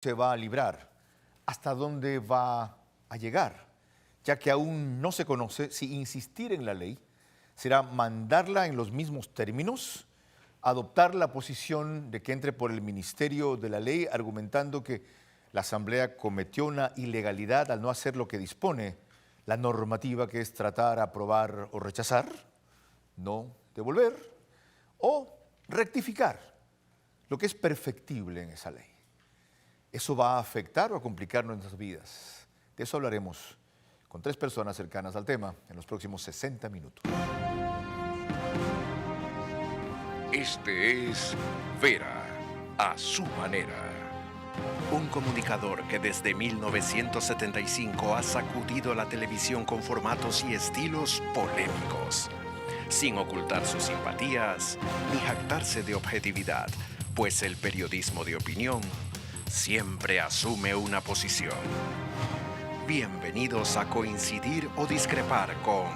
se va a librar, hasta dónde va a llegar, ya que aún no se conoce si insistir en la ley será mandarla en los mismos términos, adoptar la posición de que entre por el Ministerio de la Ley argumentando que la Asamblea cometió una ilegalidad al no hacer lo que dispone la normativa, que es tratar, aprobar o rechazar, no devolver, o rectificar lo que es perfectible en esa ley. ¿Eso va a afectar o a complicar nuestras vidas? De eso hablaremos con 3 personas cercanas al tema en los próximos 60 minutos. Este es Vera, a su manera. Un comunicador que desde 1975 ha sacudido la televisión con formatos y estilos polémicos, sin ocultar sus simpatías ni jactarse de objetividad, pues el periodismo de opinión siempre asume una posición. Bienvenidos a coincidir o discrepar con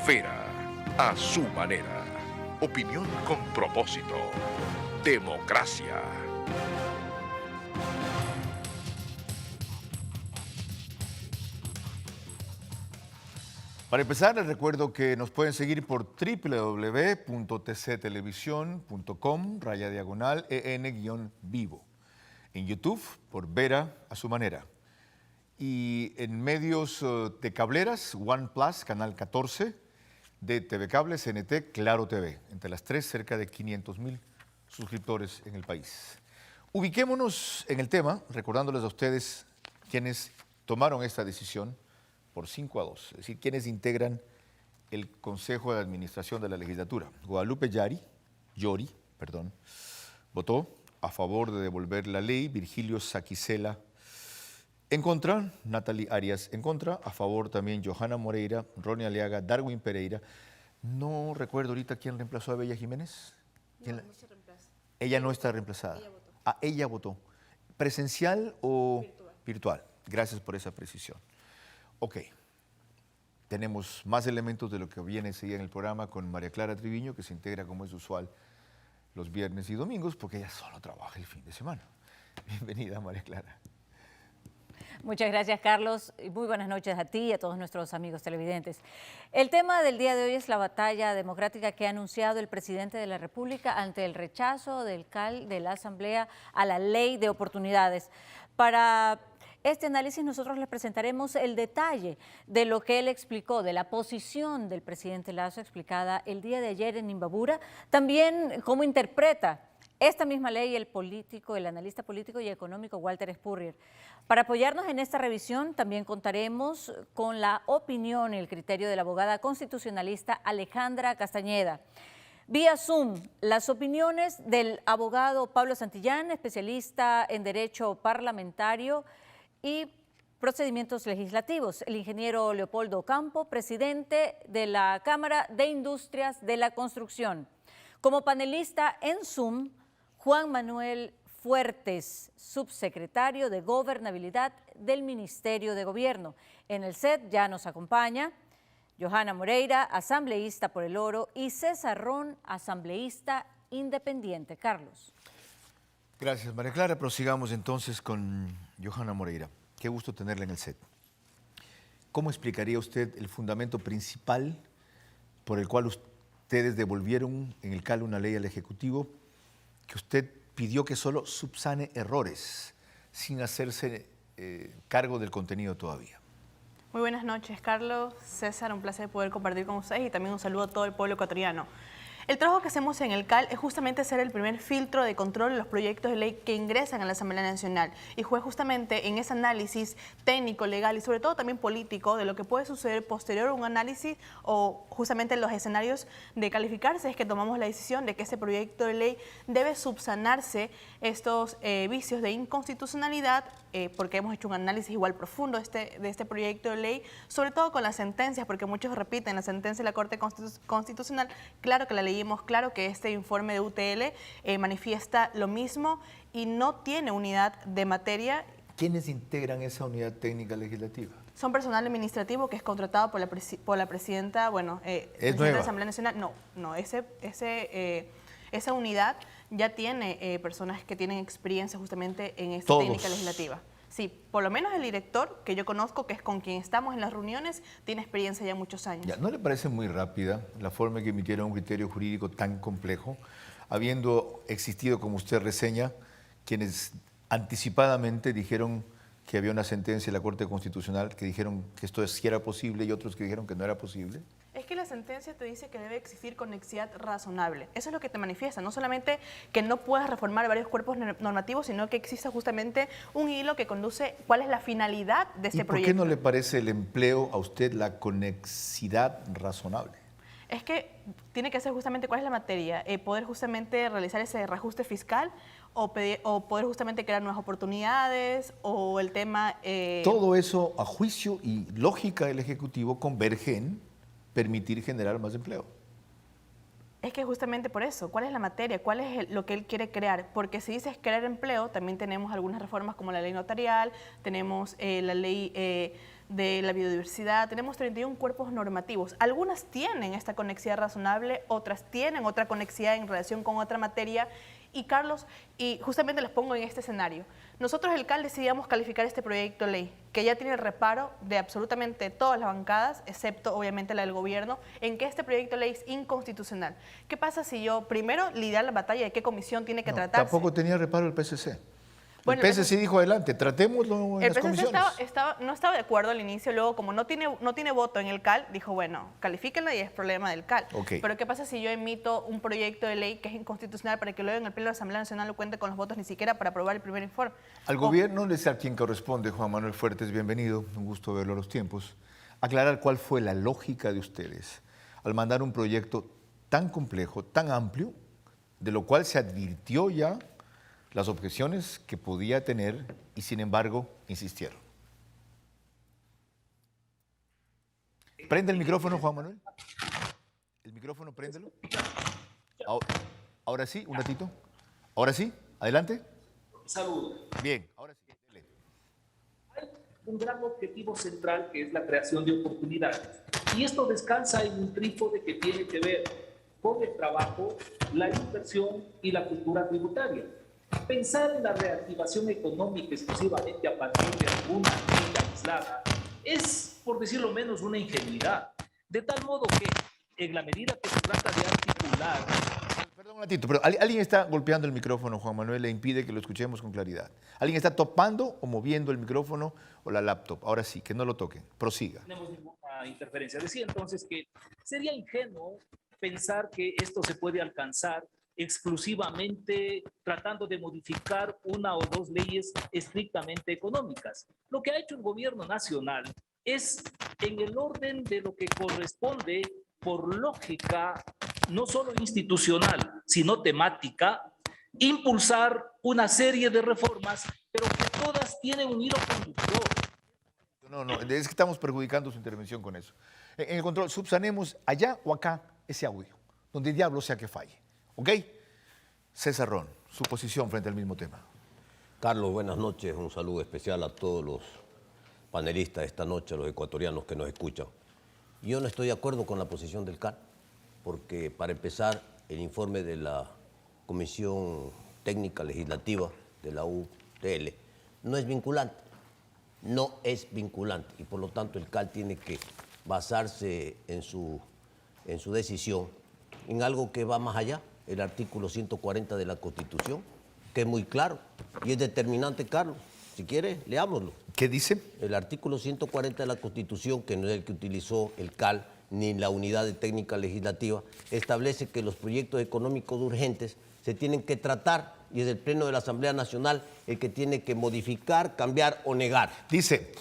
Vera, a su manera. Opinión con propósito. Democracia. Para empezar, les recuerdo que nos pueden seguir por www.tctelevisión.com/en-vivo. En YouTube, por Vera, a su manera. Y en medios de cableras, OnePlus, Canal 14, de TV Cable, CNT, Claro TV. Entre las 3, cerca de 500,000 suscriptores en el país. Ubiquémonos en el tema, recordándoles a ustedes quienes tomaron esta decisión por 5-2, es decir, quienes integran el Consejo de Administración de la Legislatura. Guadalupe Llori, votó a favor de devolver la ley. Virgilio Saquicela en contra, Natalie Arias en contra, a favor también Johanna Moreira, Ronnie Aliaga, Darwin Pereira. No recuerdo ahorita quién reemplazó a Bella Jiménez. No se reemplaza. Ella no está reemplazada. Ella votó. Ah, ella votó. ¿Presencial o Virtual? Virtual. Gracias por esa precisión. Ok. Tenemos más elementos de lo que viene enseguida en el programa con María Clara Triviño, que se integra como es usual los viernes y domingos, porque ella solo trabaja el fin de semana. Bienvenida, María Clara. Muchas gracias, Carlos, y muy buenas noches a ti y a todos nuestros amigos televidentes. El tema del día de hoy es la batalla democrática que ha anunciado el presidente de la República ante el rechazo del CAL de la Asamblea a la Ley de Oportunidades. Para este análisis nosotros les presentaremos el detalle de lo que él explicó, de la posición del presidente Lasso explicada el día de ayer en Imbabura, también cómo interpreta esta misma ley el analista político y económico Walter Spurrier. Para apoyarnos en esta revisión también contaremos con la opinión y el criterio de la abogada constitucionalista Alejandra Castañeda. Vía Zoom, las opiniones del abogado Pablo Santillán, especialista en Derecho Parlamentario y Procedimientos Legislativos, el ingeniero Leopoldo Campo, presidente de la Cámara de Industrias de la Construcción. Como panelista en Zoom, Juan Manuel Fuertes, subsecretario de Gobernabilidad del Ministerio de Gobierno. En el set ya nos acompaña Johanna Moreira, asambleísta por El Oro, y César Ron, asambleísta independiente. Carlos. Gracias, María Clara. Prosigamos entonces con Johanna Moreira. Qué gusto tenerla en el set. ¿Cómo explicaría usted el fundamento principal por el cual ustedes devolvieron en el CAL una ley al Ejecutivo que usted pidió que solo subsane errores sin hacerse cargo del contenido todavía? Muy buenas noches, Carlos, César, un placer poder compartir con ustedes y también un saludo a todo el pueblo ecuatoriano. El trabajo que hacemos en el CAL es justamente ser el primer filtro de control de los proyectos de ley que ingresan a la Asamblea Nacional y fue justamente en ese análisis técnico, legal y sobre todo también político de lo que puede suceder posterior a un análisis o justamente los escenarios de calificarse es que tomamos la decisión de que ese proyecto de ley debe subsanarse estos vicios de inconstitucionalidad porque hemos hecho un análisis igual profundo de este proyecto de ley, sobre todo con las sentencias, porque muchos repiten la sentencia de la Corte Constitucional, claro que la leímos, claro que este informe de UTL manifiesta lo mismo y no tiene unidad de materia. ¿Quiénes integran esa unidad técnica legislativa? Son personal administrativo que es contratado por la presidenta, bueno, ¿Es presidenta de nueva? la Asamblea Nacional. No, esa unidad ya tiene personas que tienen experiencia justamente en esta Todos. técnica legislativa. Sí, por lo menos el director que yo conozco, que es con quien estamos en las reuniones, tiene experiencia ya muchos años. Ya, ¿no le parece muy rápida la forma en que emitieron un criterio jurídico tan complejo, habiendo existido, como usted reseña, quienes anticipadamente dijeron que había una sentencia de la Corte Constitucional que dijeron que esto sí era posible y otros que dijeron que no era posible? Es que la sentencia te dice que debe existir conexidad razonable. Eso es lo que te manifiesta. No solamente que no puedas reformar varios cuerpos normativos, sino que exista justamente un hilo que conduce cuál es la finalidad de este ¿Y por proyecto. qué no le parece el empleo a usted la conexidad razonable? Es que tiene que ser justamente cuál es la materia, poder justamente realizar ese reajuste fiscal o poder justamente crear nuevas oportunidades o el tema... Todo eso, a juicio y lógica del Ejecutivo, converge en permitir generar más empleo. Es que justamente por eso, ¿cuál es la materia? ¿Cuál es lo que él quiere crear? Porque si dices crear empleo, también tenemos algunas reformas como la ley notarial, tenemos la ley de la biodiversidad, tenemos 31 cuerpos normativos. Algunas tienen esta conexidad razonable, otras tienen otra conexidad en relación con otra materia. Y Carlos, y justamente les pongo en este escenario, nosotros el CAL decidíamos calificar este proyecto de ley, que ya tiene el reparo de absolutamente todas las bancadas, excepto obviamente la del gobierno, en que este proyecto de ley es inconstitucional. ¿Qué pasa si yo primero lidiar la batalla de qué comisión tiene que tratarse? Tampoco tenía reparo el PSC. Bueno, el PSC dijo adelante, tratémoslo en el las PSC comisiones. no estaba de acuerdo al inicio, luego como no tiene voto en el CAL, dijo, bueno, califíquenla y es problema del CAL. Ok. Pero ¿qué pasa si yo emito un proyecto de ley que es inconstitucional para que luego en el Pleno de la Asamblea Nacional no cuente con los votos ni siquiera para aprobar el primer informe? Al gobierno le sé a quien corresponde, Juan Manuel Fuertes, bienvenido, un gusto verlo a los tiempos. Aclarar cuál fue la lógica de ustedes al mandar un proyecto tan complejo, tan amplio, de lo cual se advirtió ya las objeciones que podía tener y sin embargo insistieron. ¿Prende el micrófono, Juan Manuel? ¿El micrófono, préndelo? Ahora sí, un ratito. Ahora sí, adelante. Saludos. Bien, ahora sí. Dele. Hay un gran objetivo central que es la creación de oportunidades. Y esto descansa en un trípode que tiene que ver con el trabajo, la inversión y la cultura tributaria. Pensar en la reactivación económica exclusivamente a partir de alguna medida aislada es, por decirlo menos, una ingenuidad. De tal modo que, en la medida que se trata de articular... Perdón un ratito, pero alguien está golpeando el micrófono, Juan Manuel, le impide que lo escuchemos con claridad. ¿Alguien está topando o moviendo el micrófono o la laptop? Ahora sí, que no lo toquen. Prosiga. No tenemos ninguna interferencia. Decía entonces que sería ingenuo pensar que esto se puede alcanzar exclusivamente tratando de modificar una o dos leyes estrictamente económicas. Lo que ha hecho el gobierno nacional es, en el orden de lo que corresponde por lógica, no solo institucional, sino temática, impulsar una serie de reformas, pero que todas tienen un hilo conductor. No, es que estamos perjudicando su intervención con eso. En el control, subsanemos allá o acá ese audio, donde el diablo sea que falle. ¿Ok? César Ron, su posición frente al mismo tema. Carlos, buenas noches. Un saludo especial a todos los panelistas esta noche, a los ecuatorianos que nos escuchan. Yo no estoy de acuerdo con la posición del CAL, porque para empezar, el informe de la Comisión Técnica Legislativa de la UTL no es vinculante. No es vinculante y por lo tanto el CAL tiene que basarse en su decisión en algo que va más allá, el artículo 140 de la Constitución, que es muy claro y es determinante, Carlos. Si quiere, leámoslo. ¿Qué dice? El artículo 140 de la Constitución, que no es el que utilizó el CAL ni la Unidad de Técnica Legislativa, establece que los proyectos económicos urgentes se tienen que tratar y es el Pleno de la Asamblea Nacional el que tiene que modificar, cambiar o negar. Dice,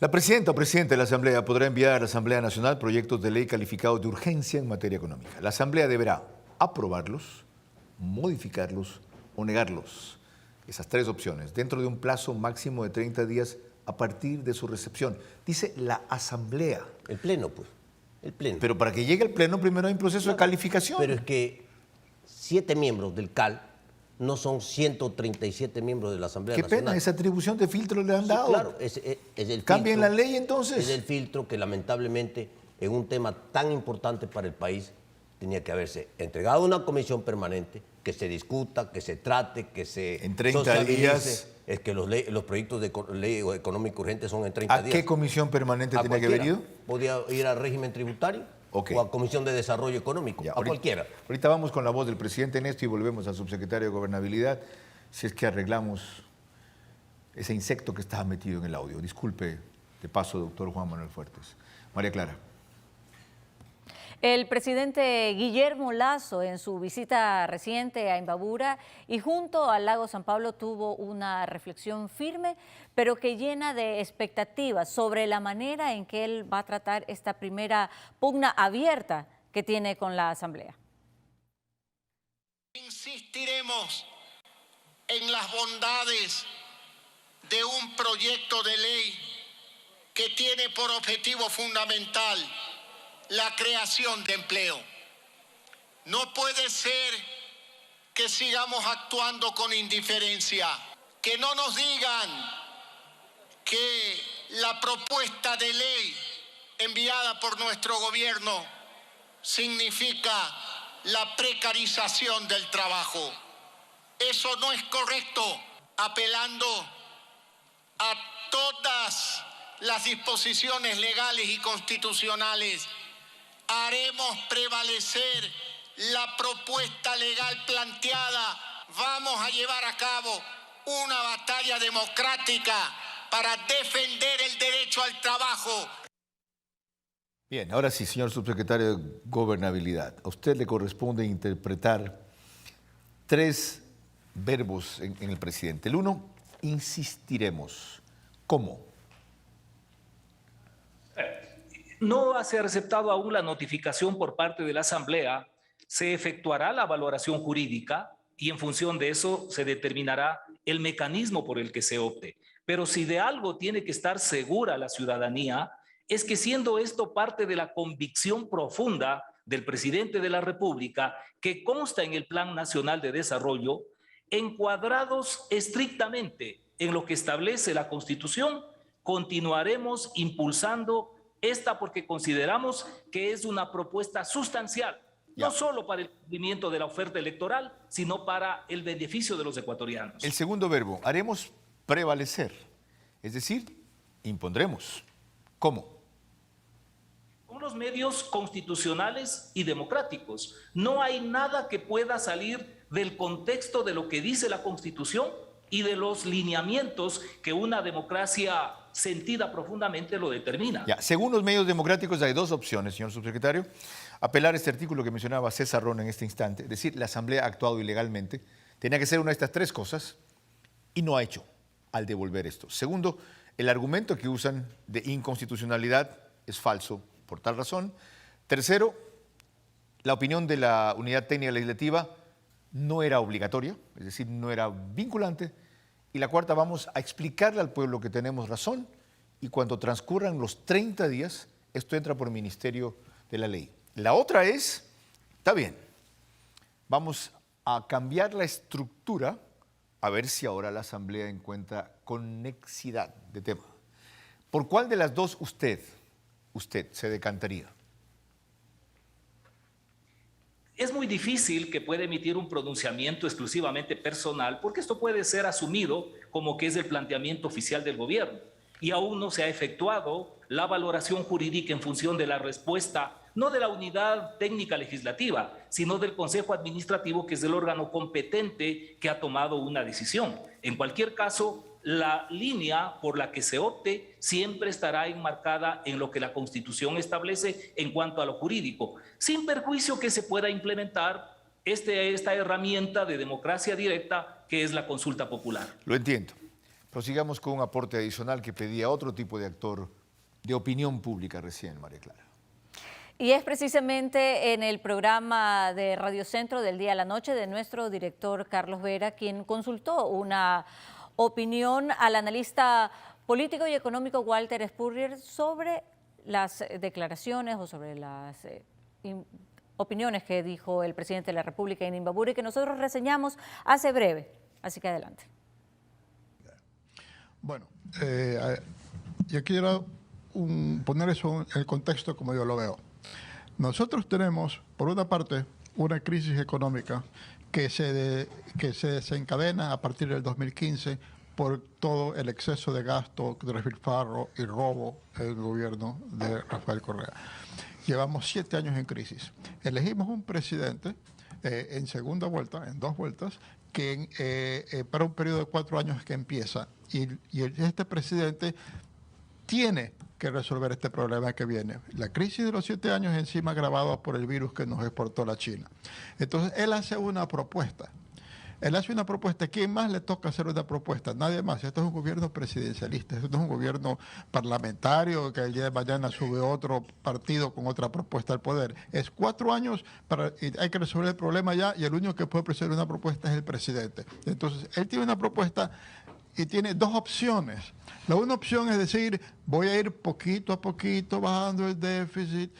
la presidenta o presidente de la Asamblea podrá enviar a la Asamblea Nacional proyectos de ley calificados de urgencia en materia económica. La Asamblea deberá aprobarlos, modificarlos o negarlos. Esas tres opciones, dentro de un plazo máximo de 30 días a partir de su recepción. Dice la Asamblea. El Pleno, pues. El Pleno. Pero para que llegue al Pleno primero hay un proceso de calificación. Pero es que 7 miembros del CAL no son 137 miembros de la Asamblea Qué Nacional. pena, esa atribución de filtro le han Sí, dado. claro, es el Cambien filtro, la ley entonces. Es el filtro que lamentablemente en un tema tan importante para el país tenía que haberse entregado a una comisión permanente que se discuta, que se trate, que se En 30 socialice. días. Es que los proyectos de ley económica urgente son en 30 días. ¿A qué comisión permanente A tiene que haber cualquiera. ido? Podía ir al régimen tributario Ok. o a Comisión de Desarrollo Económico, Ya, a cualquiera. Ahorita vamos con la voz del presidente en esto y volvemos al subsecretario de Gobernabilidad, si es que arreglamos ese insecto que estaba metido en el audio. Disculpe, de paso, doctor Juan Manuel Fuertes. María Clara. El presidente Guillermo Lasso, en su visita reciente a Imbabura y junto al lago San Pablo, tuvo una reflexión firme, pero que llena de expectativas sobre la manera en que él va a tratar esta primera pugna abierta que tiene con la Asamblea. Insistiremos en las bondades de un proyecto de ley que tiene por objetivo fundamental la creación de empleo. No puede ser que sigamos actuando con indiferencia, que no nos digan que la propuesta de ley enviada por nuestro gobierno significa la precarización del trabajo. Eso no es correcto. Apelando a todas las disposiciones legales y constitucionales, haremos prevalecer la propuesta legal planteada. Vamos a llevar a cabo una batalla democrática para defender el derecho al trabajo. Bien, ahora sí, señor subsecretario de Gobernabilidad, a usted le corresponde interpretar 3 verbos en el presidente. El 1, insistiremos. ¿Cómo? No se ha receptado aún la notificación por parte de la Asamblea, se efectuará la valoración jurídica y en función de eso se determinará el mecanismo por el que se opte. Pero si de algo tiene que estar segura la ciudadanía, es que siendo esto parte de la convicción profunda del presidente de la República, que consta en el Plan Nacional de Desarrollo, encuadrados estrictamente en lo que establece la Constitución, continuaremos impulsando esta porque consideramos que es una propuesta sustancial, no solo para el cumplimiento de la oferta electoral, sino para el beneficio de los ecuatorianos. El segundo verbo, haremos prevalecer, es decir, impondremos. ¿Cómo? Con los medios constitucionales y democráticos. No hay nada que pueda salir del contexto de lo que dice la Constitución y de los lineamientos que una democracia sentida profundamente lo determina. Ya, según los medios democráticos hay 2 opciones, señor subsecretario. Apelar a este artículo que mencionaba César Rona en este instante, es decir, la Asamblea ha actuado ilegalmente, tenía que ser una de estas 3 cosas y no ha hecho al devolver esto. Segundo, el argumento que usan de inconstitucionalidad es falso por tal razón. Tercero, la opinión de la Unidad Técnica Legislativa no era obligatoria, es decir, no era vinculante. Y la cuarta, vamos a explicarle al pueblo que tenemos razón y cuando transcurran los 30 días, esto entra por Ministerio de la Ley. La otra es, está bien, vamos a cambiar la estructura a ver si ahora la Asamblea encuentra conexidad de tema. ¿Por cuál de las 2 usted se decantaría? Es muy difícil que pueda emitir un pronunciamiento exclusivamente personal porque esto puede ser asumido como que es el planteamiento oficial del gobierno y aún no se ha efectuado la valoración jurídica en función de la respuesta, no de la unidad técnica legislativa, sino del Consejo Administrativo, que es el órgano competente que ha tomado una decisión. En cualquier caso, la línea por la que se opte siempre estará enmarcada en lo que la Constitución establece en cuanto a lo jurídico, sin perjuicio que se pueda implementar esta herramienta de democracia directa que es la consulta popular. Lo entiendo. Prosigamos con un aporte adicional que pedía otro tipo de actor de opinión pública recién, María Clara. Y es precisamente en el programa de Radio Centro del Día a la Noche de nuestro director Carlos Vera quien consultó una opinión al analista político y económico Walter Spurrier sobre las declaraciones o sobre las opiniones que dijo el presidente de la República en Imbabura y que nosotros reseñamos hace breve. Así que adelante. Bueno, yo quiero poner eso en el contexto como yo lo veo. Nosotros tenemos, por una parte, una crisis económica que se desencadena a partir del 2015 por todo el exceso de gasto, de despilfarro y robo en el gobierno de Rafael Correa. Llevamos 7 años en crisis. Elegimos un presidente en segunda vuelta, en 2 vueltas, que para un periodo de 4 años que empieza. Y este presidente tiene que resolver este problema que viene. La crisis de los 7 años encima agravada por el virus que nos exportó la China. Entonces, él hace una propuesta. ¿Quién más le toca hacer una propuesta? Nadie más. Esto es un gobierno presidencialista, esto no es un gobierno parlamentario que el día de mañana sube otro partido con otra propuesta al poder. Es 4 años y hay que resolver el problema ya, y el único que puede presentar una propuesta es el presidente. Entonces, él tiene una propuesta y tiene 2 opciones. La una opción es decir, voy a ir poquito a poquito bajando el déficit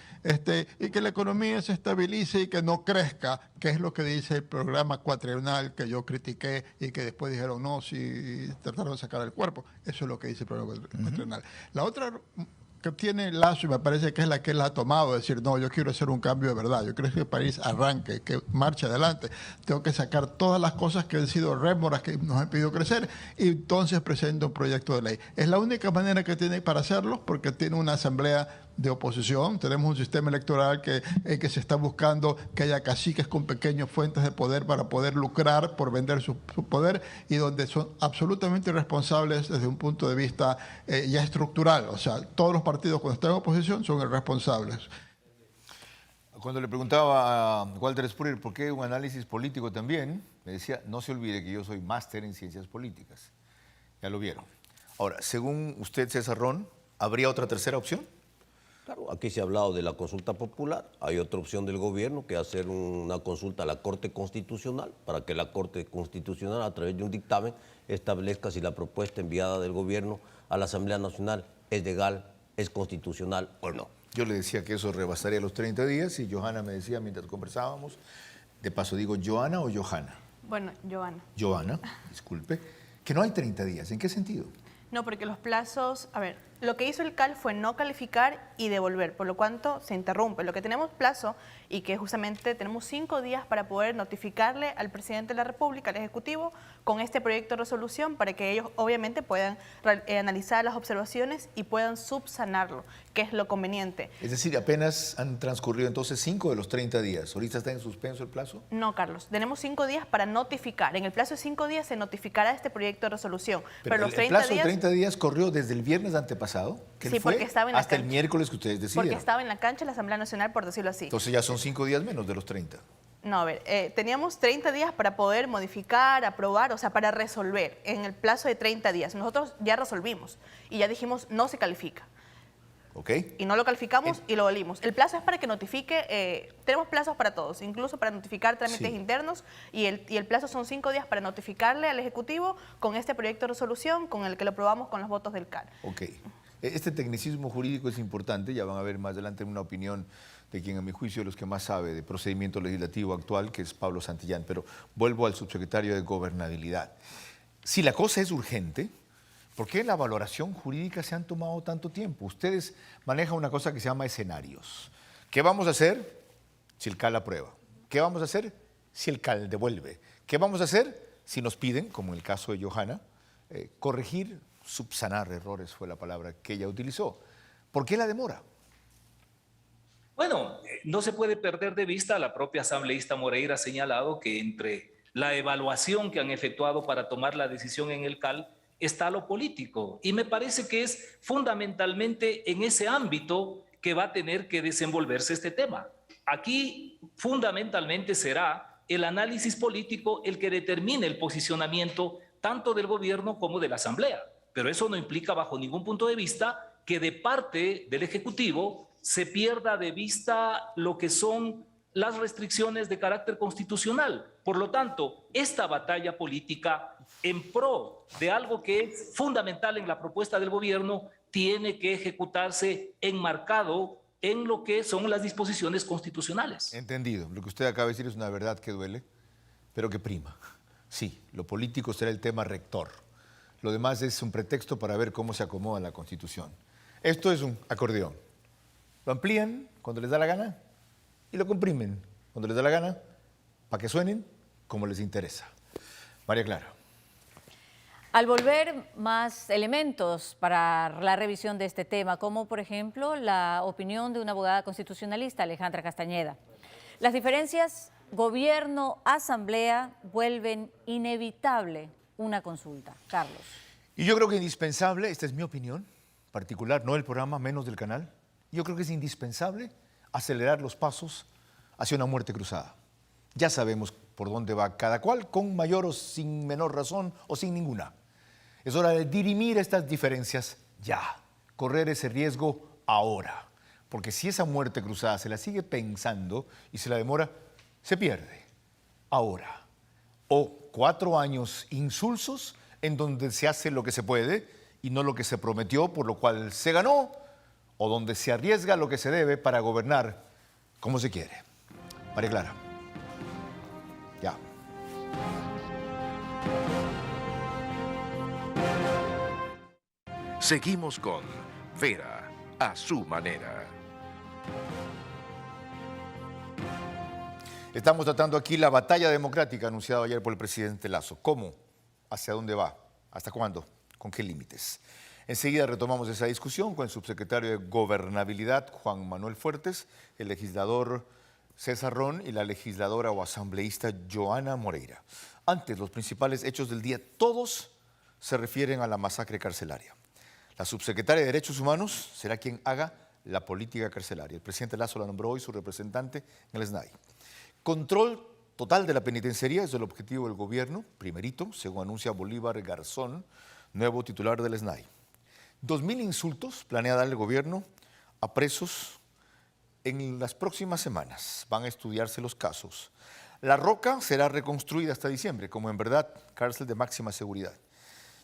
y que la economía se estabilice y que no crezca, que es lo que dice el programa cuatrienal que yo critiqué y que después dijeron no, si trataron de sacar el cuerpo. Eso es lo que dice el programa cuatrienal. La otra que tiene Lazo, y me parece que es la que él ha tomado, decir, no, yo quiero hacer un cambio de verdad, yo quiero que el país arranque, que marche adelante, tengo que sacar todas las cosas que han sido rémoras que nos han impedido crecer, y entonces presento un proyecto de ley. Es la única manera que tiene para hacerlo, porque tiene una asamblea de oposición, tenemos un sistema electoral que se está buscando que haya caciques con pequeñas fuentes de poder para poder lucrar por vender su poder, y donde son absolutamente irresponsables desde un punto de vista ya estructural. O sea, todos los partidos cuando están en oposición son irresponsables. Cuando le preguntaba a Walter Spurrier por qué un análisis político también, me decía, no se olvide que yo soy máster en ciencias políticas. Ya lo vieron. Ahora, según usted, César Ron, ¿habría otra tercera opción? Claro, aquí se ha hablado de la consulta popular. Hay otra opción del gobierno, que es hacer una consulta a la Corte Constitucional, para que la Corte Constitucional, a través de un dictamen, establezca si la propuesta enviada del gobierno a la Asamblea Nacional es legal, es constitucional o no. Yo le decía que eso rebasaría los 30 días y Johanna me decía mientras conversábamos, de paso digo, ¿Johanna o Johanna? Bueno, Johanna. Johanna, disculpe, que no hay 30 días. ¿En qué sentido? No, porque los plazos, a ver, lo que hizo el CAL fue no calificar y devolver, por lo cuanto se interrumpe. Lo que tenemos plazo y que justamente tenemos 5 días para poder notificarle al presidente de la República, al Ejecutivo, con este proyecto de resolución para que ellos obviamente puedan analizar las observaciones y puedan subsanarlo, que es lo conveniente. Es decir, apenas han transcurrido entonces 5 de los 30 días. ¿Ahorita está en suspenso el plazo? No, Carlos, tenemos 5 días para notificar. En el plazo de 5 días se notificará este proyecto de resolución. Pero los 30 el plazo días, de 30 días corrió desde el viernes antepasado, que sí, fue porque estaba en la hasta el cancha. miércoles que ustedes decidieron. Porque estaba en la cancha de la Asamblea Nacional, por decirlo así. Entonces ya son 5 días menos de los 30. No, a ver, teníamos 30 días para poder modificar, aprobar, o sea, para resolver en el plazo de 30 días. Nosotros ya resolvimos y ya dijimos no se califica. ¿Ok? Y no lo calificamos y lo volimos. El plazo es para que notifique, tenemos plazos para todos, incluso para notificar trámites internos, y el plazo son 5 días para notificarle al Ejecutivo con este proyecto de resolución con el que lo aprobamos con los votos del CAL. Ok. Este tecnicismo jurídico es importante, ya van a ver más adelante una opinión de quien a mi juicio es los que más sabe de procedimiento legislativo actual, que es Pablo Santillán. Pero vuelvo al subsecretario de Gobernabilidad. Si la cosa es urgente, ¿por qué en la valoración jurídica se han tomado tanto tiempo? Ustedes manejan una cosa que se llama escenarios. ¿Qué vamos a hacer si el CAL aprueba? ¿Qué vamos a hacer si el CAL devuelve? ¿Qué vamos a hacer si nos piden, como en el caso de Johanna, corregir, subsanar errores fue la palabra que ella utilizó? ¿Por qué la demora? Bueno, no se puede perder de vista, la propia asambleísta Moreira ha señalado que entre la evaluación que han efectuado para tomar la decisión en el CAL está lo político. Y me parece que es fundamentalmente en ese ámbito que va a tener que desenvolverse este tema. Aquí fundamentalmente será el análisis político el que determine el posicionamiento tanto del gobierno como de la Asamblea. Pero eso no implica bajo ningún punto de vista que de parte del Ejecutivo se pierda de vista lo que son las restricciones de carácter constitucional. Por lo tanto, esta batalla política en pro de algo que es fundamental en la propuesta del gobierno tiene que ejecutarse enmarcado en lo que son las disposiciones constitucionales. Entendido. Lo que usted acaba de decir es una verdad que duele, pero que prima. Sí, lo político será el tema rector. Lo demás es un pretexto para ver cómo se acomoda la Constitución. Esto es un acordeón. Lo amplían cuando les da la gana y lo comprimen cuando les da la gana para que suenen como les interesa. María Clara. Al volver más elementos para la revisión de este tema, como por ejemplo la opinión de una abogada constitucionalista, Alejandra Castañeda. Las diferencias gobierno-asamblea vuelven inevitable una consulta. Carlos. Y yo creo que indispensable, esta es mi opinión particular, no del programa, menos del canal, yo creo que es indispensable acelerar los pasos hacia una muerte cruzada. Ya sabemos por dónde va cada cual, con mayor o sin menor razón o sin ninguna. Es hora de dirimir estas diferencias ya, correr ese riesgo ahora, porque si esa muerte cruzada se la sigue pensando y se la demora, se pierde ahora. O 4 años insulsos en donde se hace lo que se puede y no lo que se prometió, por lo cual se ganó, o donde se arriesga lo que se debe para gobernar como se quiere. María Clara. Ya. Seguimos con Vera a su manera. Estamos tratando aquí la batalla democrática anunciada ayer por el presidente Lasso. ¿Cómo? ¿Hacia dónde va? ¿Hasta cuándo? ¿Con qué límites? Enseguida retomamos esa discusión con el subsecretario de Gobernabilidad, Juan Manuel Fuertes, el legislador César Ron y la legisladora o asambleísta Joana Moreira. Antes, los principales hechos del día, todos se refieren a la masacre carcelaria. La subsecretaria de Derechos Humanos será quien haga la política carcelaria. El presidente Lasso la nombró hoy su representante en el SNAI. Control total de la penitenciaría es el objetivo del gobierno, primerito, según anuncia Bolívar Garzón, nuevo titular del SNAI. 2.000 insultos planea dar el gobierno a presos en las próximas semanas. Van a estudiarse los casos. La Roca será reconstruida hasta diciembre, como en verdad cárcel de máxima seguridad.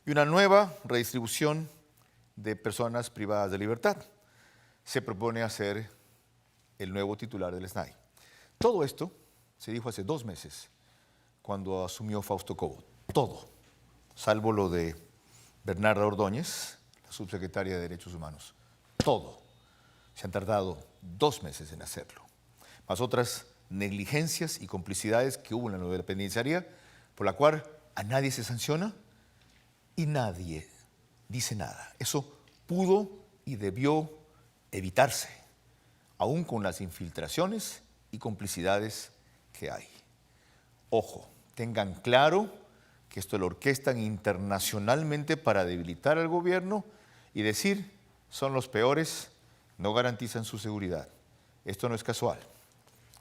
Y una nueva redistribución de personas privadas de libertad se propone hacer el nuevo titular del SNAI. Todo esto se dijo hace 2 meses, cuando asumió Fausto Cobo. Todo, salvo lo de Bernarda Ordóñez, la subsecretaria de Derechos Humanos. Todo. Se han tardado 2 meses en hacerlo. Más otras negligencias y complicidades que hubo en la nueva penitenciaría, por la cual a nadie se sanciona y nadie dice nada. Eso pudo y debió evitarse, aún con las infiltraciones y complicidades que hay. Ojo, tengan claro que esto lo orquestan internacionalmente para debilitar al gobierno y decir, son los peores, no garantizan su seguridad. Esto no es casual.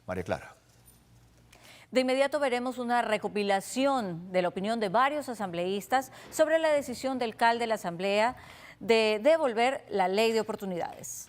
María Clara. De inmediato veremos una recopilación de la opinión de varios asambleístas sobre la decisión del CAL de la Asamblea de devolver la ley de oportunidades.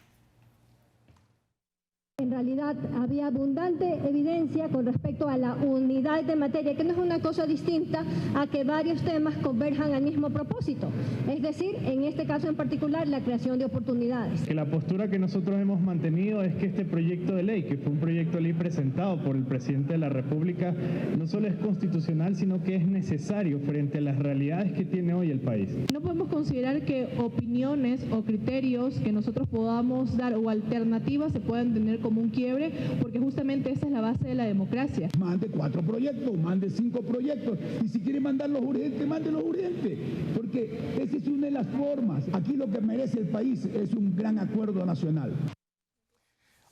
En realidad había abundante evidencia con respecto a la unidad de materia, que no es una cosa distinta a que varios temas converjan al mismo propósito. Es decir, en este caso en particular, la creación de oportunidades. Que la postura que nosotros hemos mantenido es que este proyecto de ley, que fue un proyecto de ley presentado por el presidente de la República, no solo es constitucional, sino que es necesario frente a las realidades que tiene hoy el país. No podemos considerar que opiniones o criterios que nosotros podamos dar o alternativas se puedan tener como un quiebre, porque justamente esa es la base de la democracia. Mande 4 proyectos, mande 5 proyectos, y si quiere mandarlos urgentes, mándelos urgentes, porque esa es una de las formas. Aquí lo que merece el país es un gran acuerdo nacional.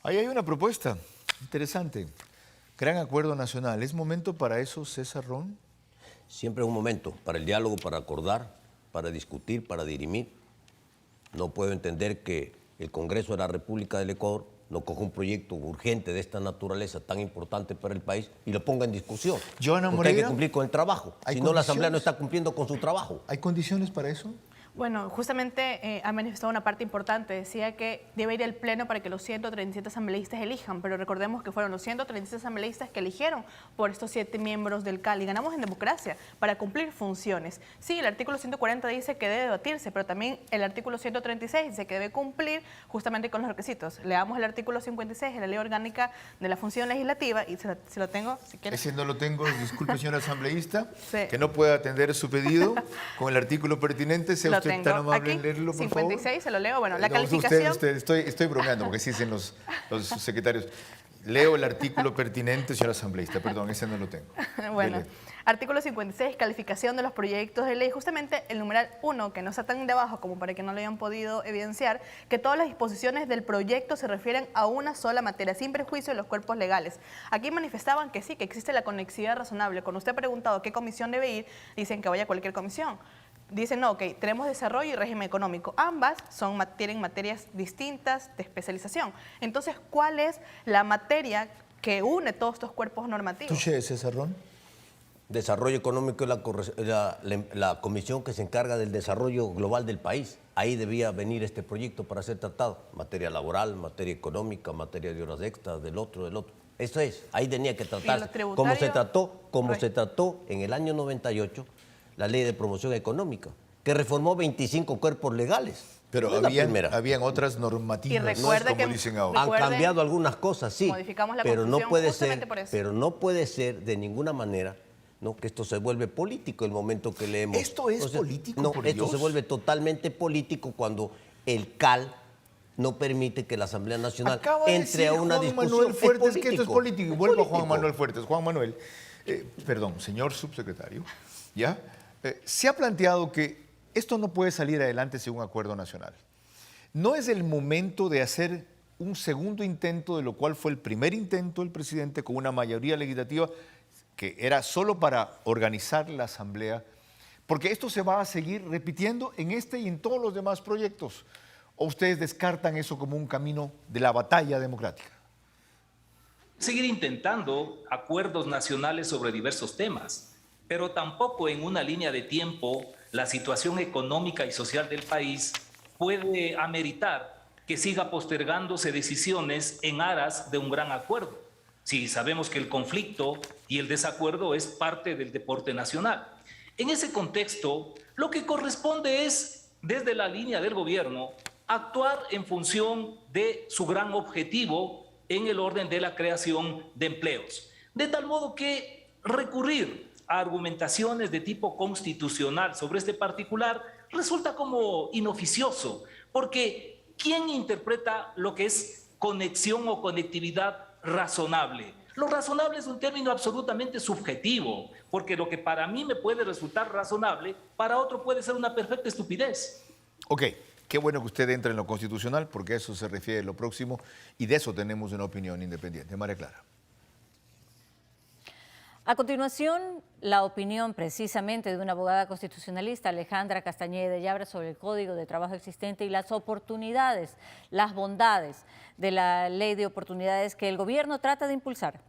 Ahí hay una propuesta interesante, gran acuerdo nacional. ¿Es momento para eso, César Ron? Siempre es un momento para el diálogo, para acordar, para discutir, para dirimir. No puedo entender que el Congreso de la República del Ecuador no coja un proyecto urgente de esta naturaleza tan importante para el país y lo ponga en discusión. Joana Porque hay que Moreira, cumplir con el trabajo. Si no, la Asamblea no está cumpliendo con su trabajo. ¿Hay condiciones para eso? Bueno, justamente ha manifestado una parte importante. Decía que debe ir el Pleno para que los 137 asambleístas elijan, pero recordemos que fueron los 137 asambleístas que eligieron por estos 7 miembros del CAL y ganamos en democracia para cumplir funciones. Sí, el artículo 140 dice que debe debatirse, pero también el artículo 136 dice que debe cumplir justamente con los requisitos. Leamos el artículo 56 de la Ley Orgánica de la Función Legislativa y se lo tengo, si quiere. Ese no lo tengo, disculpe, señor asambleísta, Sí. que no pueda atender su pedido con el artículo pertinente. Sea Lo usted tengo tan amable aquí, en leerlo, por 56, favor. se lo leo. Bueno, la No, calificación... estoy bromeando, porque sí dicen los secretarios. leo el artículo pertinente, señor asambleísta. Perdón, ese no lo tengo. Bueno, Dele. artículo 56, calificación de los proyectos de ley. Justamente el numeral 1, que no está tan de abajo como para que no lo hayan podido evidenciar, que todas las disposiciones del proyecto se refieren a una sola materia, sin perjuicio de los cuerpos legales. Aquí manifestaban que sí, que existe la conexidad razonable. Cuando usted ha preguntado qué comisión debe ir, dicen que vaya a cualquier comisión. Dicen, no, ok, tenemos desarrollo y régimen económico. Ambas tienen materias distintas de especialización. Entonces, ¿cuál es la materia que une todos estos cuerpos normativos? ¿Tú, César Ron? Desarrollo económico es la comisión que se encarga del desarrollo global del país. Ahí debía venir este proyecto para ser tratado. Materia laboral, materia económica, materia de horas extras, del otro. Eso es, ahí tenía que tratarse. Como se trató en el año 98, la Ley de Promoción Económica, que reformó 25 cuerpos legales. Pero no habían otras normativas, y recuerde como dicen ahora. Han cambiado algunas cosas, sí, modificamos la pero Constitución no puede ser de ninguna manera, ¿no?, que esto se vuelve político el momento que leemos. ¿Esto es político? No, por esto Dios. se vuelve totalmente político cuando el CAL no permite que la Asamblea Nacional entre a una discusión. Manuel Fuertes, que esto es político. político. Y vuelvo a Juan Manuel Fuertes. Juan Manuel, perdón, señor subsecretario, ¿ya? Se ha planteado que esto no puede salir adelante sin un acuerdo nacional. ¿No es el momento de hacer un segundo intento, de lo cual fue el primer intento del presidente con una mayoría legislativa que era solo para organizar la Asamblea? Porque esto se va a seguir repitiendo en este y en todos los demás proyectos. ¿O ustedes descartan eso como un camino de la batalla democrática? Seguir intentando acuerdos nacionales sobre diversos temas, pero tampoco en una línea de tiempo la situación económica y social del país puede ameritar que siga postergándose decisiones en aras de un gran acuerdo. Sí, sabemos que el conflicto y el desacuerdo es parte del deporte nacional. En ese contexto, lo que corresponde es, desde la línea del gobierno, actuar en función de su gran objetivo en el orden de la creación de empleos. De tal modo que recurrir a argumentaciones de tipo constitucional sobre este particular resulta como inoficioso, porque ¿quién interpreta lo que es conexión o conectividad razonable? Lo razonable es un término absolutamente subjetivo, porque lo que para mí me puede resultar razonable, para otro puede ser una perfecta estupidez. Ok, qué bueno que usted entre en lo constitucional, porque a eso se refiere lo próximo, y de eso tenemos una opinión independiente. María Clara. A continuación, la opinión precisamente de una abogada constitucionalista, Alejandra Castañeda de Llabra, sobre el Código de Trabajo existente y las oportunidades, las bondades de la Ley de Oportunidades que el gobierno trata de impulsar.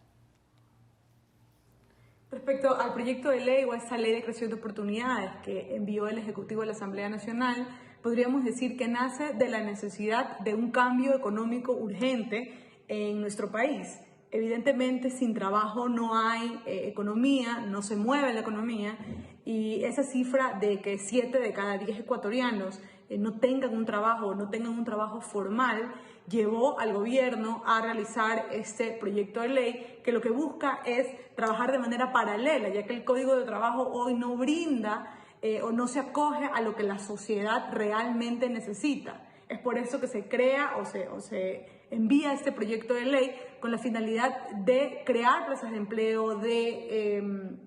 Respecto al proyecto de ley o a esta Ley de Creación de Oportunidades que envió el Ejecutivo a la Asamblea Nacional, podríamos decir que nace de la necesidad de un cambio económico urgente en nuestro país. Evidentemente, sin trabajo no hay economía, no se mueve la economía, y esa cifra de que 7 de cada 10 ecuatorianos no tengan un trabajo formal, llevó al gobierno a realizar este proyecto de ley que lo que busca es trabajar de manera paralela, ya que el Código de Trabajo hoy no brinda o no se acoge a lo que la sociedad realmente necesita. Es por eso que se crea o se envía este proyecto de ley con la finalidad de crear plazas de empleo, de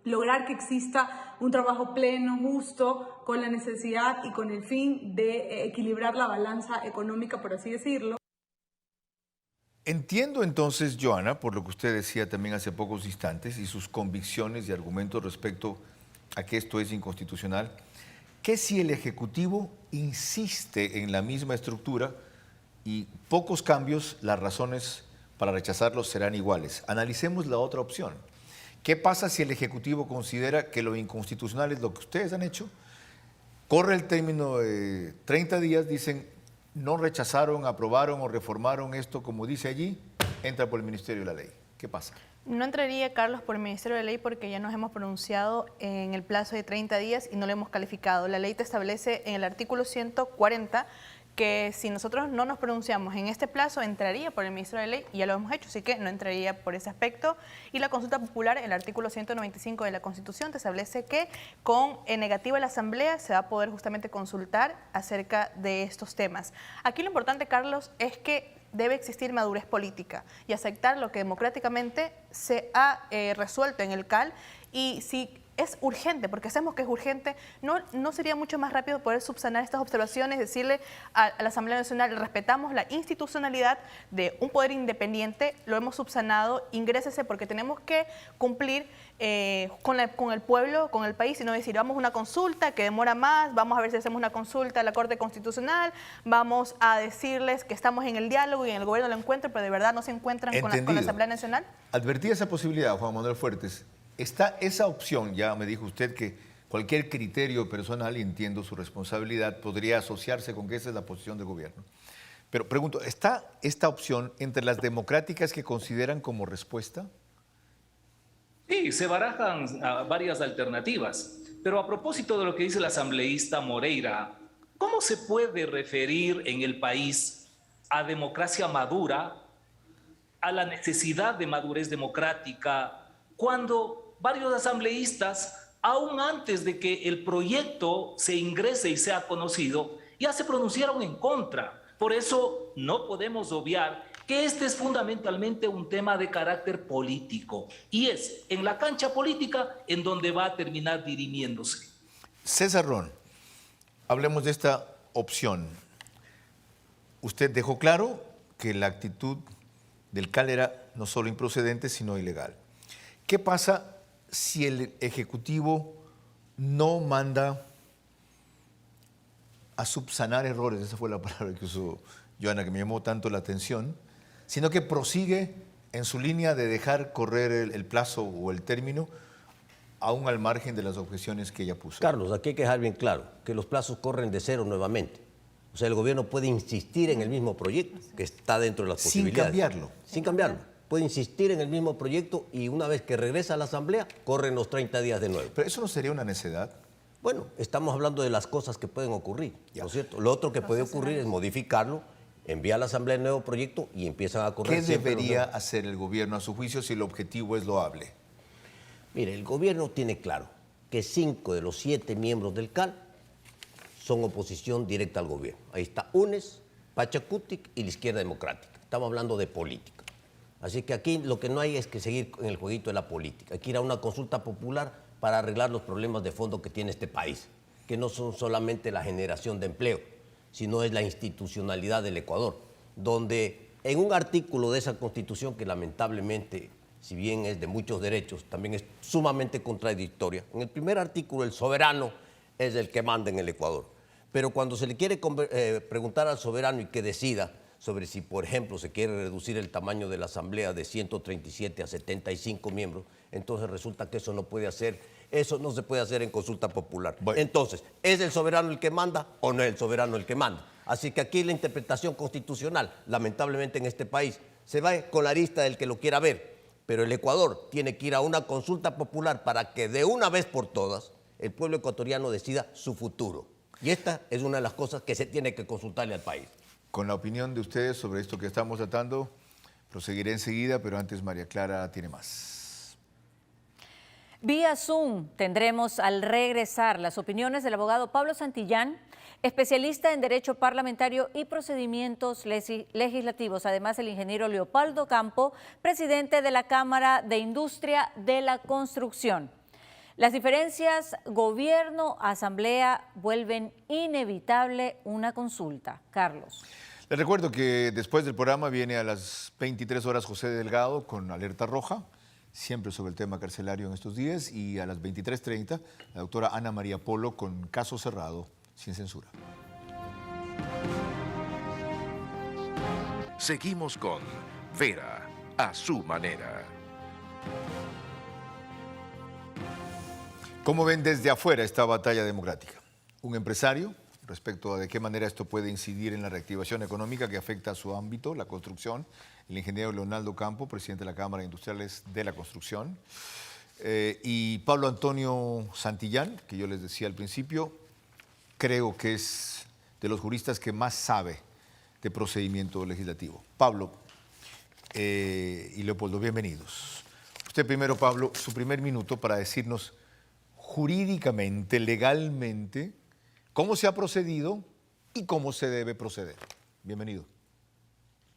lograr que exista un trabajo pleno, justo, con la necesidad y con el fin de equilibrar la balanza económica, por así decirlo. Entiendo entonces, Joana, por lo que usted decía también hace pocos instantes y sus convicciones y argumentos respecto a que esto es inconstitucional, que si el Ejecutivo insiste en la misma estructura y pocos cambios, las razones para rechazarlos serán iguales. Analicemos la otra opción. ¿Qué pasa si el Ejecutivo considera que lo inconstitucional es lo que ustedes han hecho? Corre el término de 30 días, dicen, no rechazaron, aprobaron o reformaron esto como dice allí, entra por el Ministerio de la Ley. ¿Qué pasa? No entraría, Carlos, por el Ministerio de la Ley porque ya nos hemos pronunciado en el plazo de 30 días y no lo hemos calificado. La ley te establece en el artículo 140 que si nosotros no nos pronunciamos en este plazo, entraría por el Ministerio de Ley, y ya lo hemos hecho, así que no entraría por ese aspecto. Y la consulta popular, el artículo 195 de la Constitución, te establece que con negativa de la Asamblea se va a poder justamente consultar acerca de estos temas. Aquí lo importante, Carlos, es que debe existir madurez política y aceptar lo que democráticamente se ha resuelto en el CAL. Y si es urgente, porque sabemos que es urgente, ¿no sería mucho más rápido poder subsanar estas observaciones, decirle a la Asamblea Nacional, respetamos la institucionalidad de un poder independiente, lo hemos subsanado, ingrésese porque tenemos que cumplir con el pueblo, con el país, y no decir, vamos a una consulta que demora más, vamos a ver si hacemos una consulta a la Corte Constitucional, vamos a decirles que estamos en el diálogo y en el gobierno lo encuentran, pero de verdad no se encuentran con la Asamblea Nacional? Advertía esa posibilidad, Juan Manuel Fuertes. Está esa opción, ya me dijo usted que cualquier criterio personal, y entiendo su responsabilidad, podría asociarse con que esa es la posición del gobierno. Pero pregunto, ¿está esta opción entre las democráticas que consideran como respuesta? Sí, se barajan varias alternativas. Pero a propósito de lo que dice el asambleísta Moreira, ¿cómo se puede referir en el país a democracia madura, a la necesidad de madurez democrática, cuando varios asambleístas, aún antes de que el proyecto se ingrese y sea conocido, ya se pronunciaron en contra? Por eso no podemos obviar que este es fundamentalmente un tema de carácter político, y es en la cancha política en donde va a terminar dirimiéndose. César Ron, hablemos de esta opción. Usted dejó claro que la actitud del CAL era no solo improcedente, sino ilegal. ¿Qué pasa si el Ejecutivo no manda a subsanar errores? Esa fue la palabra que usó Joana, que me llamó tanto la atención, sino que prosigue en su línea de dejar correr el plazo o el término, aún al margen de las objeciones que ella puso. Carlos, aquí hay que dejar bien claro que los plazos corren de cero nuevamente. O sea, el gobierno puede insistir en el mismo proyecto, que está dentro de las posibilidades. Sin cambiarlo. Sin cambiarlo. Puede insistir en el mismo proyecto y una vez que regresa a la Asamblea, corren los 30 días de nuevo. ¿Pero eso no sería una necedad? Bueno, estamos hablando de las cosas que pueden ocurrir, ¿no es cierto? Lo otro que puede ocurrir es modificarlo, enviar a la Asamblea el nuevo proyecto y empiezan a correr. ¿Qué debería hacer el gobierno a su juicio si el objetivo es loable? Mire, el gobierno tiene claro que 5 de los 7 miembros del CAL son oposición directa al gobierno. Ahí está UNES, Pachacutic y la Izquierda Democrática. Estamos hablando de política. Así que aquí lo que no hay es que seguir en el jueguito de la política. Hay que ir a una consulta popular para arreglar los problemas de fondo que tiene este país, que no son solamente la generación de empleo, sino es la institucionalidad del Ecuador, donde en un artículo de esa Constitución que lamentablemente, si bien es de muchos derechos, también es sumamente contradictoria. En el primer artículo, el soberano es el que manda en el Ecuador. Pero cuando se le quiere preguntar al soberano y que decida sobre si, por ejemplo, se quiere reducir el tamaño de la Asamblea de 137 a 75 miembros, entonces resulta que eso no se puede hacer en consulta popular. Bueno. Entonces, ¿es el soberano el que manda o no es el soberano el que manda? Así que aquí la interpretación constitucional, lamentablemente en este país, se va con la arista del que lo quiera ver, pero el Ecuador tiene que ir a una consulta popular para que de una vez por todas el pueblo ecuatoriano decida su futuro. Y esta es una de las cosas que se tiene que consultarle al país. Con la opinión de ustedes sobre esto que estamos tratando, proseguiré enseguida, pero antes María Clara tiene más. Vía Zoom tendremos al regresar las opiniones del abogado Pablo Santillán, especialista en Derecho Parlamentario y Procedimientos Legislativos, además el ingeniero Leopoldo Campo, presidente de la Cámara de Industria de la Construcción. Las diferencias gobierno-asamblea vuelven inevitable una consulta. Carlos. Les recuerdo que después del programa viene a las 23 horas José Delgado con Alerta Roja, siempre sobre el tema carcelario en estos días, y a las 23:30 la doctora Ana María Polo con Caso Cerrado, sin censura. Seguimos con Vera, a su manera. ¿Cómo ven desde afuera esta batalla democrática? Un empresario, respecto a de qué manera esto puede incidir en la reactivación económica que afecta a su ámbito, la construcción, el ingeniero Leonardo Campo, presidente de la Cámara de Industriales de la Construcción, y Pablo Antonio Santillán, que yo les decía al principio, creo que es de los juristas que más sabe de procedimiento legislativo. Pablo y Leopoldo, bienvenidos. Usted primero, Pablo, su primer minuto para decirnos jurídicamente, legalmente, cómo se ha procedido y cómo se debe proceder. Bienvenido.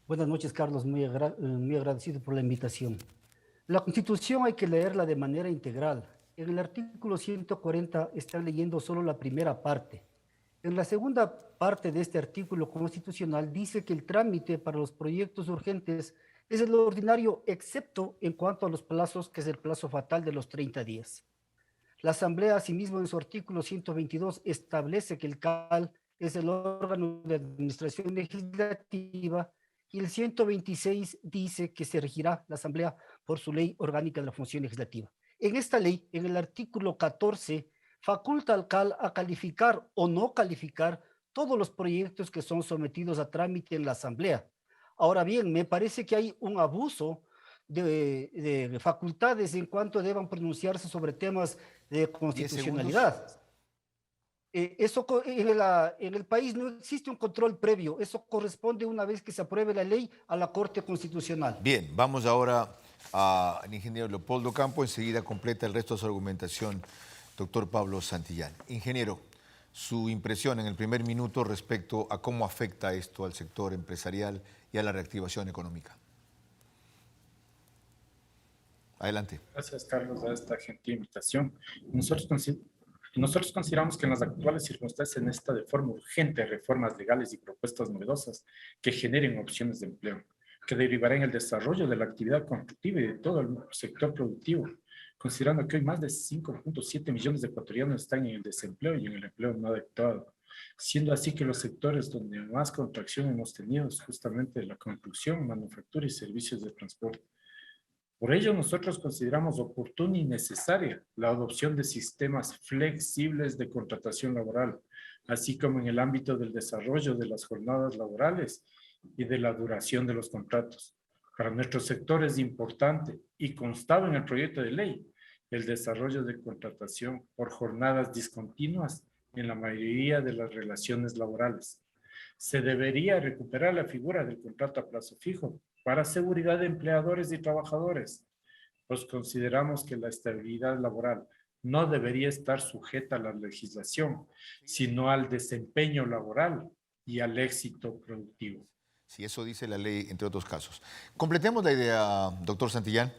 Buenas noches, Carlos. Muy agradecido por la invitación. La Constitución hay que leerla de manera integral. En el artículo 140 están leyendo solo la primera parte. En la segunda parte de este artículo constitucional dice que el trámite para los proyectos urgentes es el ordinario, excepto en cuanto a los plazos, que es el plazo fatal de los 30 días. La Asamblea, asimismo, en su artículo 122 establece que el CAL es el órgano de administración legislativa y el 126 dice que se regirá la Asamblea por su ley orgánica de la función legislativa. En esta ley, en el artículo 14, faculta al CAL a calificar o no calificar todos los proyectos que son sometidos a trámite en la Asamblea. Ahora bien, me parece que hay un abuso de facultades en cuanto deban pronunciarse sobre temas de constitucionalidad. Eso en el país no existe un control previo, eso corresponde una vez que se apruebe la ley a la Corte Constitucional. Bien, vamos ahora al ingeniero Leopoldo Campo, enseguida completa el resto de su argumentación, doctor Pablo Santillán. Ingeniero, su impresión en el primer minuto respecto a cómo afecta esto al sector empresarial y a la reactivación económica. Adelante. Gracias, Carlos, a esta gentil invitación. Nosotros consideramos que en las actuales circunstancias se necesita de forma urgente reformas legales y propuestas novedosas que generen opciones de empleo, que derivarán en el desarrollo de la actividad constructiva y de todo el sector productivo, considerando que hoy más de 5.7 millones de ecuatorianos están en el desempleo y en el empleo no adecuado, siendo así que los sectores donde más contracción hemos tenido es justamente la construcción, manufactura y servicios de transporte. Por ello, nosotros consideramos oportuna y necesaria la adopción de sistemas flexibles de contratación laboral, así como en el ámbito del desarrollo de las jornadas laborales y de la duración de los contratos. Para nuestro sector es importante y constaba en el proyecto de ley el desarrollo de contratación por jornadas discontinuas en la mayoría de las relaciones laborales. Se debería recuperar la figura del contrato a plazo fijo para seguridad de empleadores y trabajadores, pues consideramos que la estabilidad laboral no debería estar sujeta a la legislación, sino al desempeño laboral y al éxito productivo. Sí, eso dice la ley, entre otros casos. Completemos la idea, doctor Santillán.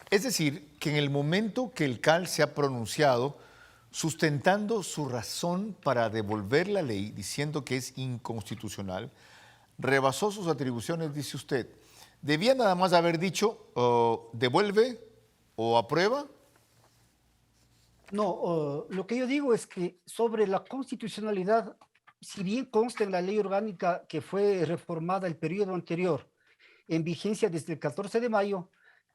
Es decir, que en el momento que el CAL se ha pronunciado sustentando su razón para devolver la ley, diciendo que es inconstitucional, rebasó sus atribuciones, dice usted. ¿Debía nada más haber dicho devuelve o aprueba? No, lo que yo digo es que sobre la constitucionalidad, si bien consta en la ley orgánica que fue reformada el periodo anterior, en vigencia desde el 14 de mayo,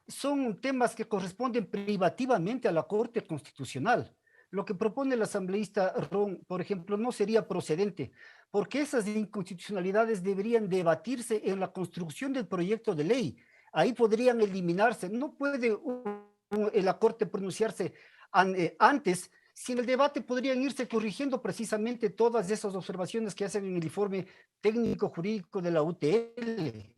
son temas que corresponden privativamente a la Corte Constitucional. Lo que propone el asambleísta Ron, por ejemplo, no sería procedente, porque esas inconstitucionalidades deberían debatirse en la construcción del proyecto de ley. Ahí podrían eliminarse. No puede la Corte pronunciarse antes. Si en el debate podrían irse corrigiendo precisamente todas esas observaciones que hacen en el informe técnico jurídico de la UTL.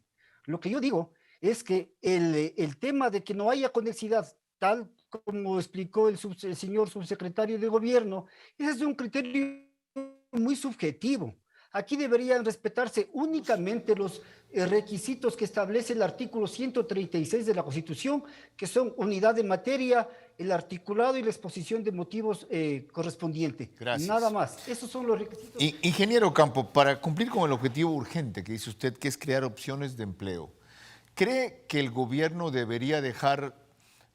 Lo que yo digo es que el tema de que no haya conexidad, tal como explicó el señor subsecretario de Gobierno, ese es un criterio muy subjetivo. Aquí deberían respetarse únicamente los requisitos que establece el artículo 136 de la Constitución, que son unidad de materia, el articulado y la exposición de motivos correspondiente. Gracias. Nada más. Esos son los requisitos. Ingeniero Campo, para cumplir con el objetivo urgente que dice usted, que es crear opciones de empleo, ¿cree que el gobierno debería dejar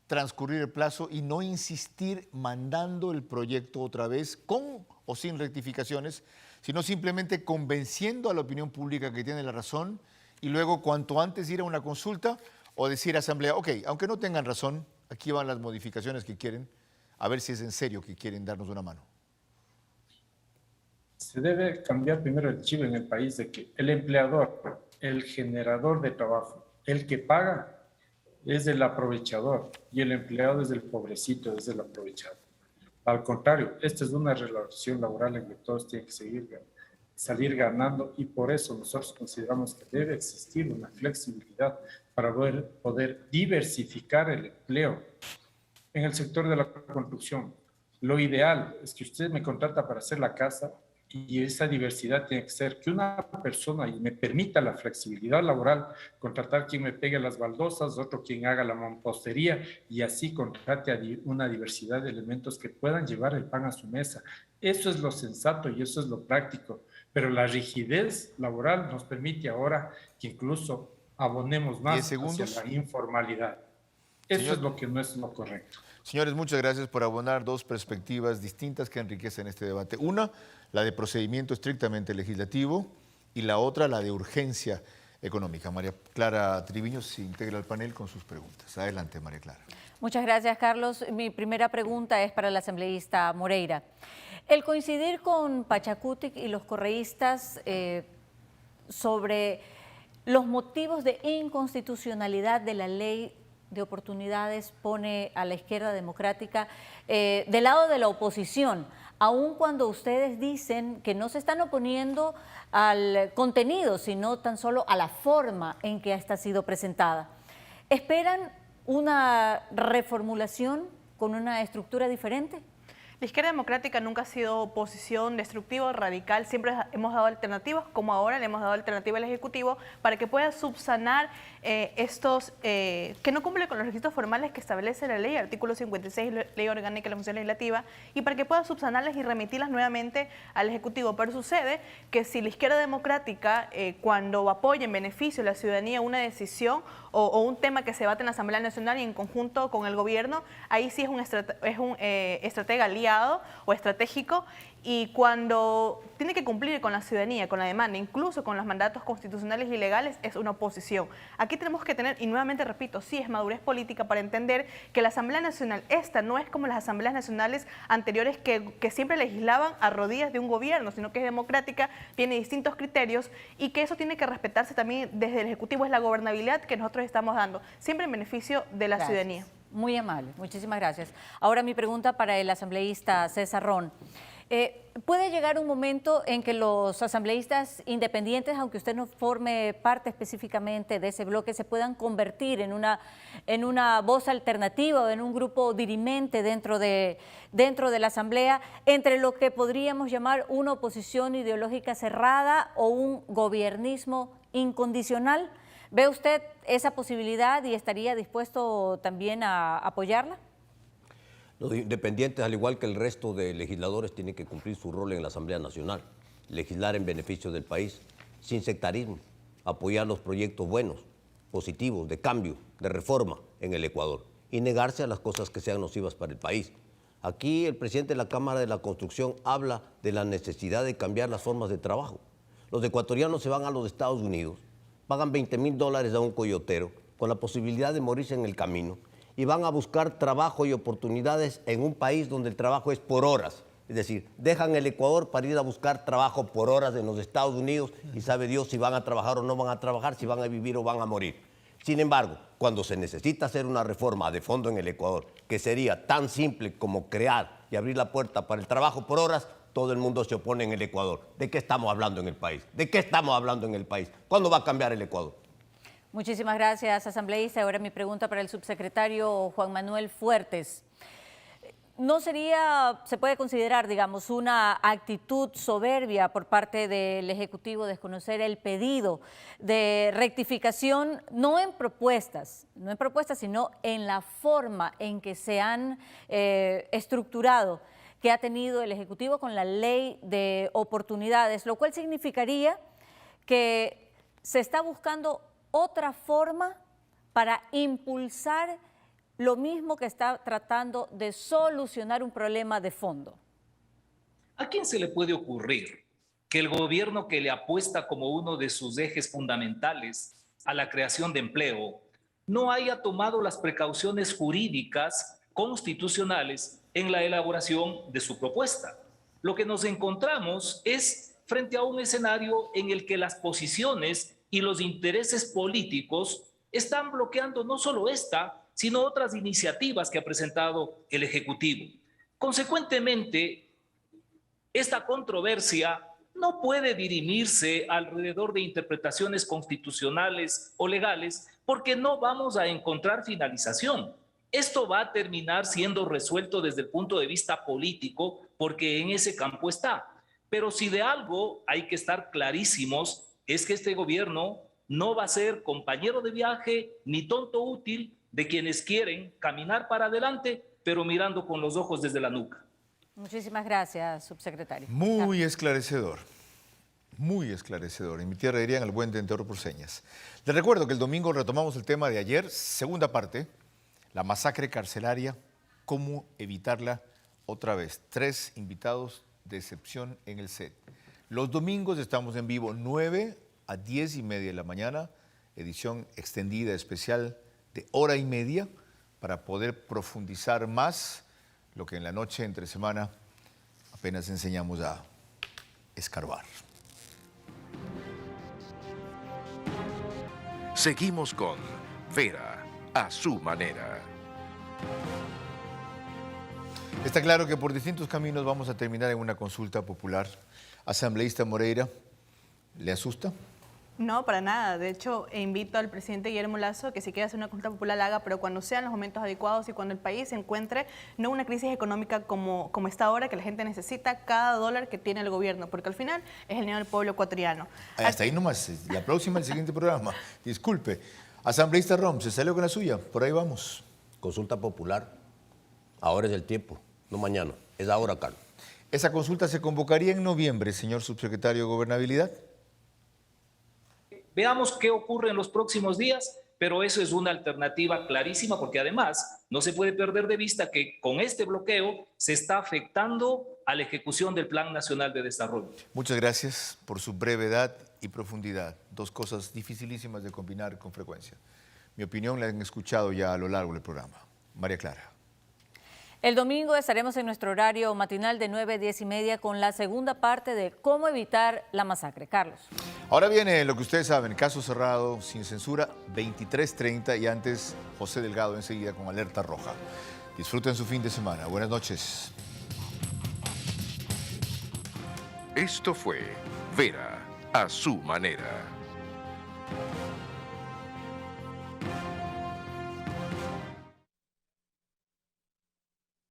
transcurrir el plazo y no insistir mandando el proyecto otra vez con o sin rectificaciones, sino simplemente convenciendo a la opinión pública que tiene la razón y luego cuanto antes ir a una consulta o decir a asamblea, ok, aunque no tengan razón, aquí van las modificaciones que quieren, a ver si es en serio que quieren darnos una mano? Se debe cambiar primero el chip en el país de que el empleador, el generador de trabajo, el que paga, es el aprovechador y el empleado es el pobrecito, es el aprovechado. Al contrario, esta es una relación laboral en que todos tienen que salir ganando y por eso nosotros consideramos que debe existir una flexibilidad para poder diversificar el empleo. En el sector de la construcción, lo ideal es que usted me contrata para hacer la casa Y esa diversidad tiene que ser que una persona y me permita la flexibilidad laboral, contratar quien me pegue las baldosas, otro quien haga la mampostería y así contrate a una diversidad de elementos que puedan llevar el pan a su mesa. Eso es lo sensato y eso es lo práctico. Pero la rigidez laboral nos permite ahora que incluso abonemos más hacia la informalidad. Eso es lo que no es lo correcto. Señores, muchas gracias por abonar dos perspectivas distintas que enriquecen este debate. Una, la de procedimiento estrictamente legislativo, y la otra, la de urgencia económica. María Clara Triviño se integra al panel con sus preguntas. Adelante, María Clara. Muchas gracias, Carlos. Mi primera pregunta es para el asambleísta Moreira. El coincidir con Pachacutic y los correístas sobre los motivos de inconstitucionalidad de la ley de oportunidades pone a la izquierda democrática del lado de la oposición, aun cuando ustedes dicen que no se están oponiendo al contenido, sino tan solo a la forma en que esta ha sido presentada. ¿Esperan una reformulación con una estructura diferente? La izquierda democrática nunca ha sido oposición destructiva o radical, siempre hemos dado alternativas, como ahora le hemos dado alternativa al Ejecutivo para que pueda subsanar estos que no cumplen con los requisitos formales que establece la ley, artículo 56, Ley Orgánica de la Función Legislativa, y para que pueda subsanarlas y remitirlas nuevamente al Ejecutivo. Pero sucede que si la izquierda democrática, cuando apoya en beneficio de la ciudadanía una decisión o un tema que se debate en la Asamblea Nacional y en conjunto con el gobierno, ahí sí es un estratega aliado o estratégico, y cuando tiene que cumplir con la ciudadanía, con la demanda, incluso con los mandatos constitucionales y legales, es una oposición. Aquí tenemos que tener, y nuevamente repito, sí es madurez política para entender que la Asamblea Nacional, esta no es como las asambleas nacionales anteriores que siempre legislaban a rodillas de un gobierno, sino que es democrática, tiene distintos criterios y que eso tiene que respetarse también desde el Ejecutivo, es la gobernabilidad que nosotros estamos dando, siempre en beneficio de la ciudadanía. Muy amable, muchísimas gracias. Ahora mi pregunta para el asambleísta César Ron. ¿Puede llegar un momento en que los asambleístas independientes, aunque usted no forme parte específicamente de ese bloque, se puedan convertir en una voz alternativa o en un grupo dirimente dentro de la Asamblea, entre lo que podríamos llamar una oposición ideológica cerrada o un gobiernismo incondicional? ¿Ve usted esa posibilidad y estaría dispuesto también a apoyarla? Los independientes, al igual que el resto de legisladores, tienen que cumplir su rol en la Asamblea Nacional, legislar en beneficio del país, sin sectarismo, apoyar los proyectos buenos, positivos, de cambio, de reforma en el Ecuador y negarse a las cosas que sean nocivas para el país. Aquí el presidente de la Cámara de la Construcción habla de la necesidad de cambiar las formas de trabajo. Los ecuatorianos se van a los Estados Unidos, pagan $20,000 a un coyotero con la posibilidad de morirse en el camino, y van a buscar trabajo y oportunidades en un país donde el trabajo es por horas. Es decir, dejan el Ecuador para ir a buscar trabajo por horas en los Estados Unidos y sabe Dios si van a trabajar o no van a trabajar, si van a vivir o van a morir. Sin embargo, cuando se necesita hacer una reforma de fondo en el Ecuador, que sería tan simple como crear y abrir la puerta para el trabajo por horas, todo el mundo se opone en el Ecuador. ¿De qué estamos hablando en el país? ¿De qué estamos hablando en el país? ¿Cuándo va a cambiar el Ecuador? Muchísimas gracias, asambleísta. Ahora mi pregunta para el subsecretario Juan Manuel Fuertes. ¿No sería, se puede considerar, digamos, una actitud soberbia por parte del Ejecutivo desconocer el pedido de rectificación, no en propuestas, sino en la forma en que se han estructurado, que ha tenido el Ejecutivo con la ley de oportunidades, lo cual significaría que se está buscando otra forma para impulsar lo mismo que está tratando de solucionar un problema de fondo? ¿A quién se le puede ocurrir que el gobierno que le apuesta como uno de sus ejes fundamentales a la creación de empleo no haya tomado las precauciones jurídicas constitucionales en la elaboración de su propuesta? Lo que nos encontramos es frente a un escenario en el que las posiciones y los intereses políticos están bloqueando no solo esta, sino otras iniciativas que ha presentado el Ejecutivo. Consecuentemente, esta controversia no puede dirimirse alrededor de interpretaciones constitucionales o legales porque no vamos a encontrar finalización. Esto va a terminar siendo resuelto desde el punto de vista político porque en ese campo está. Pero si de algo hay que estar clarísimos, es que este gobierno no va a ser compañero de viaje ni tonto útil de quienes quieren caminar para adelante, pero mirando con los ojos desde la nuca. Muchísimas gracias, subsecretario. Muy esclarecedor. Muy esclarecedor. En mi tierra dirían el buen tentador por señas. Les recuerdo que el domingo retomamos el tema de ayer, segunda parte, la masacre carcelaria, cómo evitarla otra vez. 3 invitados de excepción en el set. Los domingos estamos en vivo 9 a 10:30 de la mañana, edición extendida especial de 1h30 para poder profundizar más lo que en la noche entre semana apenas enseñamos a escarbar. Seguimos con Vera a su manera. Está claro que por distintos caminos vamos a terminar en una consulta popular. Asambleísta Moreira, ¿le asusta? No, para nada. De hecho, invito al presidente Guillermo Lasso que si quiere hacer una consulta popular la haga, pero cuando sean los momentos adecuados y cuando el país se encuentre no una crisis económica como está ahora, que la gente necesita cada dólar que tiene el gobierno, porque al final es el dinero del pueblo ecuatoriano. Hasta ahí nomás. La próxima, el siguiente programa. Disculpe. Asambleísta Rom, ¿se salió con la suya? Por ahí vamos. Consulta popular. Ahora es el tiempo, no mañana. Es ahora, Carlos. Esa consulta se convocaría en noviembre, señor subsecretario de Gobernabilidad. Veamos qué ocurre en los próximos días, pero eso es una alternativa clarísima porque además no se puede perder de vista que con este bloqueo se está afectando a la ejecución del Plan Nacional de Desarrollo. Muchas gracias por su brevedad y profundidad. 2 cosas dificilísimas de combinar con frecuencia. Mi opinión la han escuchado ya a lo largo del programa. María Clara. El domingo estaremos en nuestro horario matinal de 9 a 10:30 con la segunda parte de cómo evitar la masacre. Carlos. Ahora viene lo que ustedes saben, caso cerrado, sin censura, 23:30 y antes José Delgado enseguida con alerta roja. Disfruten su fin de semana. Buenas noches. Esto fue Vera a su manera.